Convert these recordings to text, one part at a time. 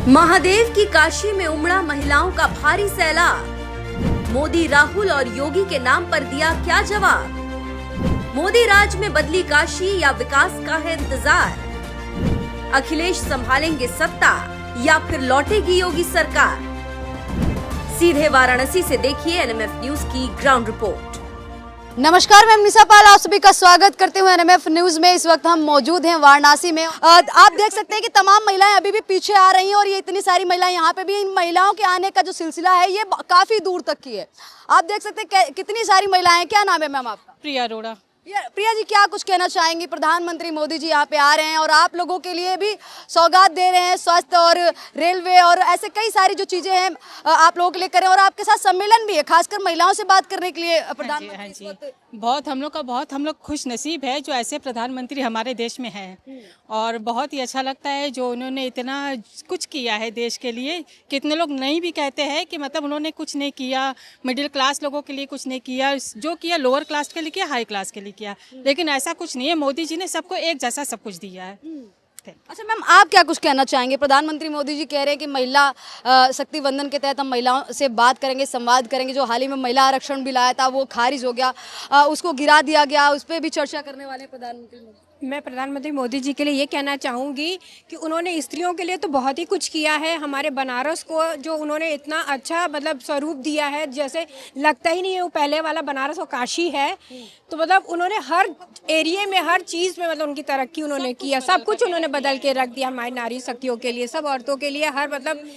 महादेव की काशी में उमड़ा महिलाओं का भारी सैलाब। मोदी, राहुल और योगी के नाम पर दिया क्या जवाब? मोदी राज में बदली काशी या विकास का है इंतजार? अखिलेश संभालेंगे सत्ता या फिर लौटेगी योगी सरकार? सीधे वाराणसी से देखिए एनएमएफ न्यूज की ग्राउंड रिपोर्ट। नमस्कार, मैं निशा पाल आप सभी का स्वागत करते हुए एनएमएफ न्यूज में। इस वक्त हम मौजूद हैं वाराणसी में। आप देख सकते हैं कि तमाम महिलाएं अभी भी पीछे आ रही हैं और ये इतनी सारी महिलाएं यहाँ पे भी। इन महिलाओं के आने का जो सिलसिला है ये काफी दूर तक की है। आप देख सकते हैं कितनी सारी महिलाएं। क्या नाम है मैम आपका? प्रिया अरोड़ा। प्रिया जी, क्या कुछ कहना चाहेंगी? प्रधानमंत्री मोदी जी यहाँ पे आ रहे हैं और आप लोगों के लिए भी सौगात दे रहे हैं, स्वास्थ्य और रेलवे और ऐसे कई सारी जो चीजें हैं आप लोगों के लिए करें, और आपके साथ सम्मेलन भी है खासकर महिलाओं से बात करने के लिए प्रधानमंत्री। बहुत हम लोग खुश नसीब है जो ऐसे प्रधानमंत्री हमारे देश में हैं, और बहुत ही अच्छा लगता है जो उन्होंने इतना कुछ किया है देश के लिए। कितने लोग नहीं भी कहते हैं कि मतलब उन्होंने कुछ नहीं किया, मिडिल क्लास लोगों के लिए कुछ नहीं किया, जो किया लोअर क्लास के लिए किया, हाई क्लास के लिए किया, लेकिन ऐसा कुछ नहीं है। मोदी जी ने सबको एक जैसा सब कुछ दिया है। अच्छा मैम, आप क्या कुछ कहना चाहेंगे? प्रधानमंत्री मोदी जी कह रहे हैं कि महिला शक्ति वंदन के तहत हम महिलाओं से बात करेंगे, संवाद करेंगे। जो हाल ही में महिला आरक्षण बिल आया था वो खारिज हो गया, उसको गिरा दिया गया, उस पर भी चर्चा करने वाले प्रधानमंत्री मोदी। मैं प्रधानमंत्री मोदी जी के लिए ये कहना चाहूँगी कि उन्होंने स्त्रियों के लिए तो बहुत ही कुछ किया है। हमारे बनारस को जो उन्होंने इतना अच्छा मतलब स्वरूप दिया है, जैसे लगता ही नहीं है वो पहले वाला बनारस और काशी है। तो मतलब उन्होंने हर एरिया में, हर चीज़ में मतलब उनकी तरक्की उन्होंने किया। सब कुछ उन्होंने बदल के रख दिया हमारी नारी शक्तियों के लिए, सब औरतों के लिए। हर मतलब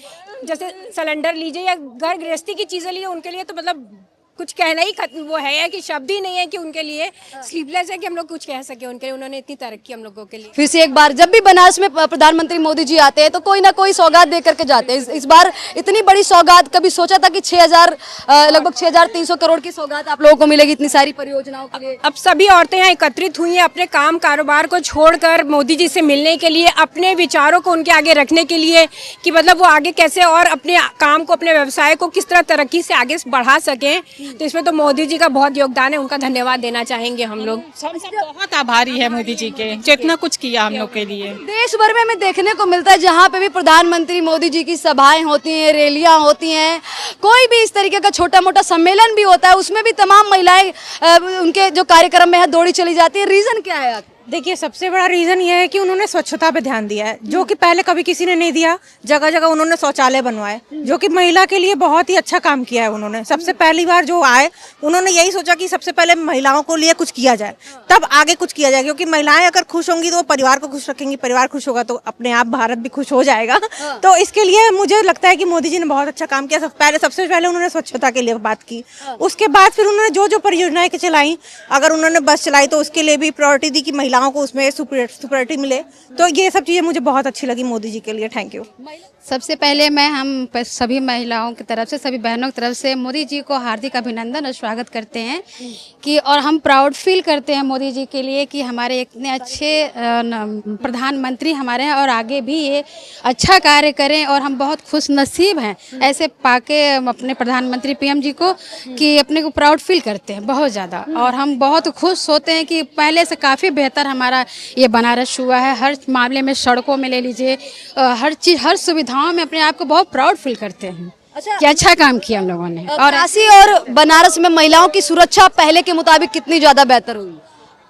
जैसे सिलेंडर लीजिए या घर गृहस्थी की चीज़ें लीजिए, उनके लिए तो मतलब कुछ कहना ही वो है कि शब्द ही नहीं है कि उनके लिए स्लीपलेस है कि हम लोग कुछ कह सके उनके लिए। उन्होंने इतनी तरक्की हम लोगों के लिए। फिर से एक बार जब भी बनारस में प्रधानमंत्री मोदी जी आते हैं तो कोई ना कोई सौगात दे करके जाते हैं। इस बार इतनी बड़ी सौगात कभी सोचा था कि 6000 लगभग 6300 करोड़ की सौगात आप लोगों को मिलेगी इतनी सारी परियोजनाओं के लिए? अब सभी औरतें यहाँ एकत्रित हुई हैं अपने काम कारोबार को छोड़कर मोदी जी से मिलने के लिए, अपने विचारों को उनके आगे रखने के लिए कि मतलब वो आगे कैसे और अपने काम को, अपने व्यवसाय को किस तरह तरक्की से आगे बढ़ा सकें। तो इसमें तो मोदी जी का बहुत योगदान है, उनका धन्यवाद देना चाहेंगे हम लोग। सब बहुत आभारी है मोदी जी के, जो इतना कुछ किया हम लोग के लिए। देश भर में हमें देखने को मिलता है जहाँ पे भी प्रधानमंत्री मोदी जी की सभाएं होती हैं, रैलियां होती हैं, कोई भी इस तरीके का छोटा मोटा सम्मेलन भी होता है, उसमें भी तमाम महिलाएं उनके जो कार्यक्रम में है दौड़ी चली जाती है। रीजन क्या है? देखिए, सबसे बड़ा रीज़न ये है कि उन्होंने स्वच्छता पे ध्यान दिया है, जो कि पहले कभी किसी ने नहीं दिया। जगह जगह उन्होंने शौचालय बनवाए, जो कि महिला के लिए बहुत ही अच्छा काम किया है उन्होंने। सबसे पहली बार जो आए उन्होंने यही सोचा कि सबसे पहले महिलाओं को लिए कुछ किया जाए, तब आगे कुछ किया जाए, क्योंकि महिलाएं अगर खुश होंगी तो वो परिवार को खुश रखेंगी, परिवार खुश होगा तो अपने आप भारत भी खुश हो जाएगा। तो इसके लिए मुझे लगता है कि मोदी जी ने बहुत अच्छा काम किया। सबसे पहले उन्होंने स्वच्छता के लिए बात की, उसके बाद फिर उन्होंने जो जो परियोजनाएं चलाई, अगर उन्होंने बस चलाई तो उसके लिए भी प्रायोरिटी दी कि महिलाओं को उसमें सुपरिटी मिले। तो ये सब चीज़ें मुझे बहुत अच्छी लगी मोदी जी के लिए। Thank you. सबसे पहले हम सभी महिलाओं की तरफ से, सभी बहनों की तरफ से मोदी जी को हार्दिक अभिनंदन और स्वागत करते हैं कि, और हम प्राउड फील करते हैं मोदी जी के लिए कि हमारे इतने अच्छे प्रधानमंत्री हमारे हैं और आगे भी ये अच्छा कार्य करें। और हम बहुत खुश नसीब हैं ऐसे पाके अपने प्रधानमंत्री पीएम जी को, कि अपने को प्राउड फील करते हैं बहुत ज़्यादा। और हम बहुत खुश होते हैं कि पहले से काफ़ी बेहतर हमारा ये बनारस हुआ है। हर मामले में, सड़कों में ले लीजिए, हर चीज़, हर सुविधाओं में अपने आप को बहुत प्राउड फील करते हैं। अच्छा, कि अच्छा काम किया हम लोगों ने। और काशी और बनारस में महिलाओं की सुरक्षा पहले के मुताबिक कितनी ज्यादा बेहतर हुई?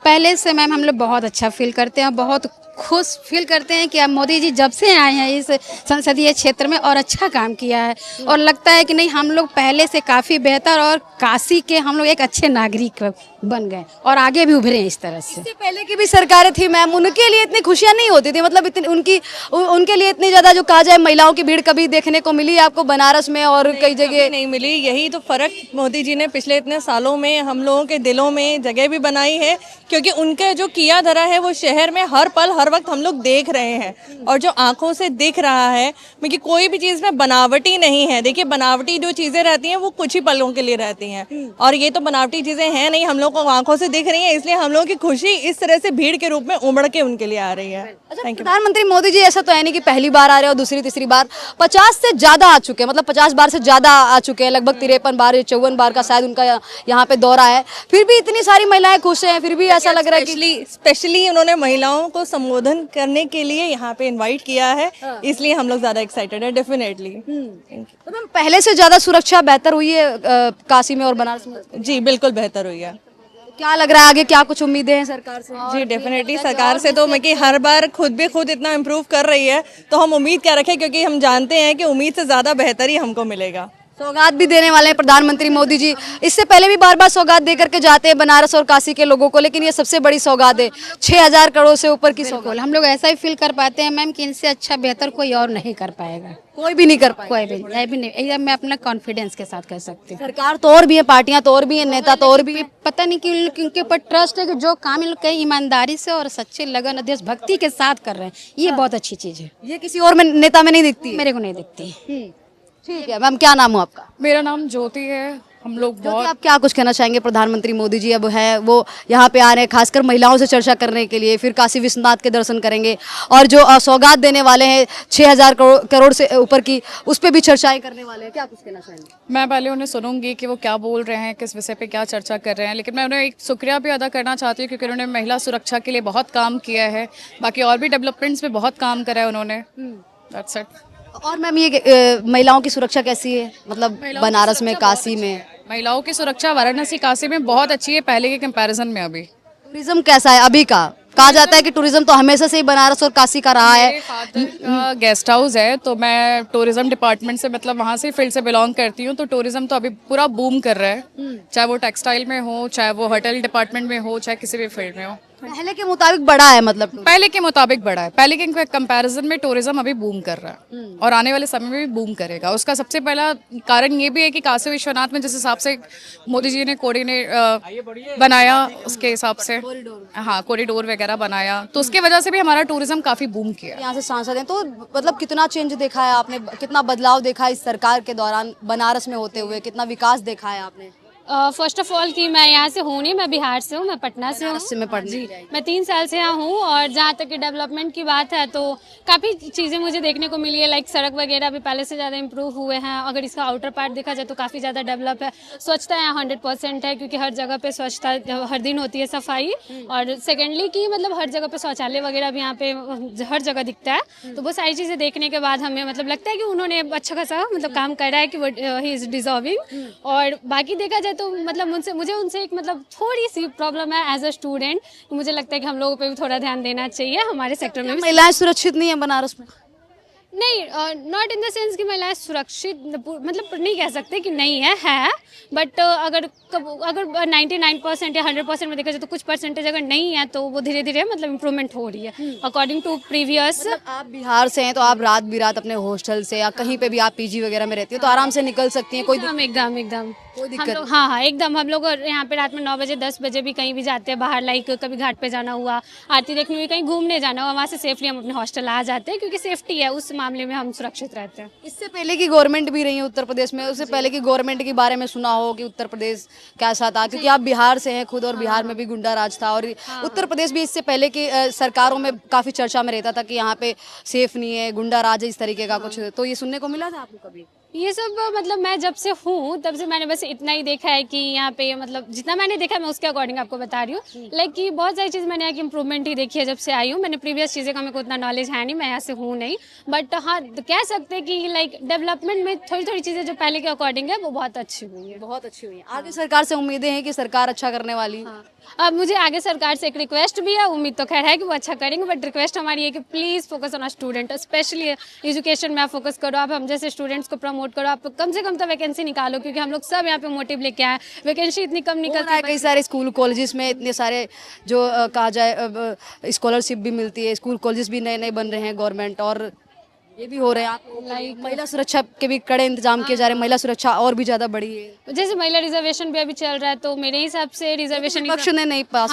पहले से मैम हम लोग बहुत अच्छा फील करते हैं, बहुत खुश फील करते हैं कि अब मोदी जी जब से आए हैं इस संसदीय क्षेत्र में और अच्छा काम किया है, और लगता है कि नहीं हम लोग पहले से काफ़ी बेहतर और काशी के हम लोग एक अच्छे नागरिक बन गए और आगे भी उभरे इस तरह से। इससे पहले की भी सरकारें थी मैम, उनके लिए इतनी खुशियां नहीं होती थी, मतलब इतनी उनके लिए इतनी ज़्यादा जो कहा जाए महिलाओं की भीड़ कभी देखने को मिली आपको बनारस में और कई जगह? नहीं मिली। यही तो फ़र्क मोदी जी ने पिछले इतने सालों में हम लोगों के दिलों में जगह भी बनाई है, क्योंकि उनके जो किया धरा है वो शहर में हर पल हर वक्त हम लोग देख रहे हैं, और जो आंखों से दिख रहा है क्योंकि कोई भी चीज़ में बनावटी नहीं है। देखिए, बनावटी जो चीज़ें रहती हैं वो कुछ ही पलों के लिए रहती हैं, और ये तो बनावटी चीज़ें हैं नहीं, हम लोग को आंखों से दिख रही हैं, इसलिए हम लोगों की खुशी इस तरह से भीड़ के रूप में उमड़ के उनके लिए आ रही है। अच्छा, प्रधानमंत्री मोदी जी ऐसा तो है नहीं कि पहली बार आ रहे हो, दूसरी तीसरी बार, 50 से ज्यादा आ चुके हैं, मतलब 50 बार से ज्यादा आ चुके हैं, लगभग 53 बार 54 बार का शायद उनका यहाँ पे दौरा है। फिर भी इतनी सारी महिलाएं खुश हैं, फिर भी ऐसा लग रहा है कि स्पेशली उन्होंने महिलाओं को संबोधन करने के लिए यहाँ पे इनवाइट किया है, इसलिए हम लोग ज़्यादा एक्साइटेड है डेफिनेटली। तो मैम पहले से ज्यादा सुरक्षा बेहतर हुई है काशी में और बनारस में? जी बिल्कुल बेहतर हुई है। क्या लग रहा है आगे क्या कुछ उम्मीदें हैं सरकार से? जी डेफिनेटली सरकार से तो मैं कि हर बार खुद इतना इम्प्रूव कर रही है, तो हम उम्मीद क्या रखें, क्योंकि हम जानते हैं कि उम्मीद से ज़्यादा बेहतर ही हमको मिलेगा। सौगात भी देने वाले हैं प्रधानमंत्री मोदी जी। इससे पहले भी बार बार सौगात दे करके जाते हैं बनारस और काशी के लोगों को, लेकिन ये सबसे बड़ी सौगात है, 6000 करोड़ से ऊपर की सौगात। हम लोग ऐसा ही फील कर पाते हैं मैम कि इनसे अच्छा बेहतर कोई और नहीं कर पाएगा, कोई भी नहीं कर पाए। कोई भी नहीं। एकदम मैं अपना कॉन्फिडेंस के साथ कह सकती हूँ। सरकार तो और भी है, पार्टियां तो और भी है, नेता तो और भी है। पता नहीं कि उनके ऊपर ट्रस्ट है कि जो काम इन लोग कई ईमानदारी से और सच्चे लगन और देशभक्ति के साथ कर रहे हैं, ये बहुत अच्छी चीज़ है। ये किसी और में नेता में नहीं दिखती है। मेरे को नहीं दिखती। ठीक है मैम, क्या नाम हो आपका? मेरा नाम ज्योति है। हम लोग बहुत आप क्या कुछ कहना चाहेंगे? प्रधानमंत्री मोदी जी अब है वो यहाँ पे आ रहे हैं, खासकर महिलाओं से चर्चा करने के लिए, फिर काशी विश्वनाथ के दर्शन करेंगे और जो सौगात देने वाले हैं 6000 करोड़ से ऊपर की, उस पर भी चर्चाएं करने वाले हैं। क्या कुछ कहना चाहेंगे? मैं पहले उन्हें सुनूंगी कि वो क्या बोल रहे हैं, किस विषय पे क्या चर्चा कर रहे हैं, लेकिन मैं उन्हें एक शुक्रिया भी अदा करना चाहती हूँ क्योंकि उन्होंने महिला सुरक्षा के लिए बहुत काम किया है, बाकी और भी डेवलपमेंट्स में बहुत काम करा है उन्होंने। That's it। और मैम ये महिलाओं की सुरक्षा कैसी है, मतलब बनारस में, काशी में? महिलाओं की सुरक्षा वाराणसी काशी में बहुत अच्छी है पहले के कंपैरिजन में। अभी टूरिज्म कैसा है अभी का? कहा जाता है कि टूरिज्म तो हमेशा से ही बनारस और काशी का रहा है। गेस्ट हाउस है तो मैं टूरिज्म डिपार्टमेंट से, मतलब वहाँ से फील्ड से बिलोंग करती हूँ, तो टूरिज्म तो अभी पूरा बूम कर रहा है, चाहे वो टेक्सटाइल में हो, चाहे वो होटल डिपार्टमेंट में हो, चाहे किसी भी फील्ड में हो। पहले के मुताबिक बड़ा है, मतलब पहले के मुताबिक बड़ा है। पहले के कंपैरिजन में टूरिज्म अभी बूम कर रहा है और आने वाले समय में भी बूम करेगा। उसका सबसे पहला कारण ये भी है कि काशी विश्वनाथ में जिस हिसाब से मोदी जी ने कोऑर्डिनेट बनाया, उसके हिसाब से हाँ कॉरिडोर वगैरह बनाया, तो उसके वजह से भी हमारा टूरिज्म काफी बूम किया। यहाँ से सांसद हैं तो मतलब कितना चेंज देखा है आपने, कितना बदलाव देखा है इस सरकार के दौरान बनारस में होते हुए, कितना विकास देखा है आपने? फर्स्ट ऑफ ऑल कि मैं यहाँ से हूँ नहीं, मैं बिहार से हूँ, मैं पटना से हूँ। मैं पढ़ने जी, मैं 3 साल से यहाँ हूँ और जहाँ तक कि डेवलपमेंट की बात है तो काफ़ी चीज़ें मुझे देखने को मिली है, लाइक सड़क वगैरह भी पहले से ज़्यादा इम्प्रूव हुए हैं। अगर इसका आउटर पार्ट देखा जाए तो काफ़ी ज़्यादा डेवलप है। स्वच्छता यहाँ 100% है क्योंकि हर जगह पे स्वच्छता हर दिन होती है सफाई। और सेकेंडली कि मतलब हर जगह पे शौचालय वगैरह भी यहाँ पे हर जगह दिखता है। तो वो सारी चीज़ें देखने के बाद हमें मतलब लगता है कि उन्होंने अच्छा खासा मतलब काम करा है कि वो ही इज़ डिजर्विंग। और बाकी देखा जाए तो मतलब मुझे उनसे एक मतलब थोड़ी सी प्रॉब्लम है एज अ स्टूडेंट। मुझे लगता है कि हम लोगों पे भी थोड़ा ध्यान देना चाहिए हमारे सेक्टर में भी। महिलाएं सुरक्षित नहीं है बनारस में? नहीं, नॉट इन द सेंस कि महिलाएं सुरक्षित मतलब नहीं कह सकते कि नहीं है बट अगर 99% या 100% में देखा जाए तो कुछ परसेंटेज अगर नहीं है तो वो धीरे धीरे मतलब इम्प्रूवमेंट हो रही है अकॉर्डिंग टू प्रीवियस। आप बिहार से हैं तो आप रात बिरात अपने हॉस्टल से या कहीं पे भी आप पीजी वगैरह में रहती हो तो आराम से निकल सकती हैं, कोई एकदम कोई दिक्कत हम लोग हाँ एकदम हम लोग यहाँ पे रात में 9 बजे 10 बजे भी कहीं भी जाते हैं बाहर, लाइक कभी घाट पे जाना हुआ, आरती देखने हुई, कहीं घूमने जाना हुआ, वहाँ से सेफली हम अपने हॉस्टल आ जाते हैं क्योंकि सेफ्टी है, उस मामले में हम सुरक्षित रहते हैं। इससे पहले की गवर्नमेंट भी रही है उत्तर प्रदेश में, उससे पहले की गवर्नमेंट के बारे में सुना हो कि उत्तर प्रदेश कैसा था, क्योंकि आप बिहार से हैं खुद और बिहार में भी गुंडा राज था और उत्तर प्रदेश भी इससे पहले की सरकारों में काफी चर्चा में रहता था कि यहाँ पे सेफ नहीं है, गुंडा राज है, इस तरीके का कुछ, तो ये सुनने को मिला था आपको कभी? ये सब मतलब मैं जब से हूँ तब से मैंने बस इतना ही देखा है कि यहाँ पे मतलब जितना मैंने देखा मैं उसके अकॉर्डिंग आपको बता रही हूँ। लाइक कि बहुत सारी चीज़ मैंने यहाँ की इम्प्रूवमेंट ही देखी है जब से आई हूँ। मैंने प्रीवियस चीज़ें का मेरे को उतना नॉलेज है नहीं, मैं यहाँ से हूँ नहीं, बट हाँ कह सकते हैं कि लाइक डेवलपमेंट में थोड़ी थोड़ी चीज़ें जो पहले के अकॉर्डिंग है वो बहुत अच्छी हुई है। बहुत अच्छी हुई है। आगे सरकार से उम्मीदें हैं कि सरकार अच्छा करने वाली है। अब मुझे आगे सरकार से एक रिक्वेस्ट भी है, उम्मीद तो खैर है कि वो अच्छा करेंगे, बट रिक्वेस्ट हमारी है कि please focus on a student, specially education में आप फोकस करो, आप हम जैसे स्टूडेंट्स को प्रमोट करो, आप कम से कम तो वैकेंसी निकालो क्योंकि हम लोग सब यहाँ पे मोटिव लेके आए, वैकेंसी इतनी कम निकलती है। कई सारे स्कूल कॉलेजेस में इतने सारे जो कहा जाए स्कॉलरशिप भी मिलती है, स्कूल कॉलेजेस भी नए नए बन रहे हैं गवर्नमेंट और ये भी हो रहे हैं। लाइक महिला सुरक्षा के भी कड़े इंतजाम किए जा रहे हैं, महिला सुरक्षा और भी ज्यादा बढ़ी है। जैसे महिला रिजर्वेशन भी अभी चल रहा है तो मेरे हिसाब से रिजर्वेशन पक्ष ने नहीं पास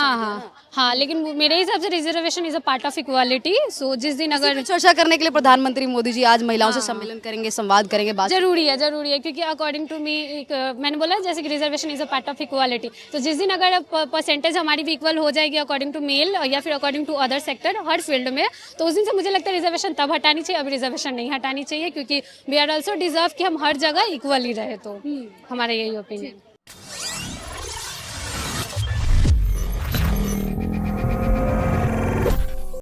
हाँ लेकिन मेरे हिसाब से reservation is a part of equality. So जिस दिन अगर चर्चा करने के लिए प्रधानमंत्री मोदी जी आज महिलाओं से सम्मेलन करेंगे, संवाद करेंगे, बात जरूरी है क्योंकि अकॉर्डिंग टू मी मैंने बोला जैसे कि reservation is a part of equality, तो जिस दिन अगर परसेंटेज हमारी भी इक्वल हो जाएगी अकॉर्डिंग टू मेल या फिर अकॉर्डिंग टू अदर सेक्टर हर फील्ड में, तो उस दिन से मुझे लगता है रिजर्वेशन तब हटानी चाहिए, अभी रिजर्वेशन नहीं हटानी चाहिए क्योंकि वी आर ऑल्सो डिजर्व कि हम हर जगह इक्वली रहे, तो हमारा यही ओपिनियन।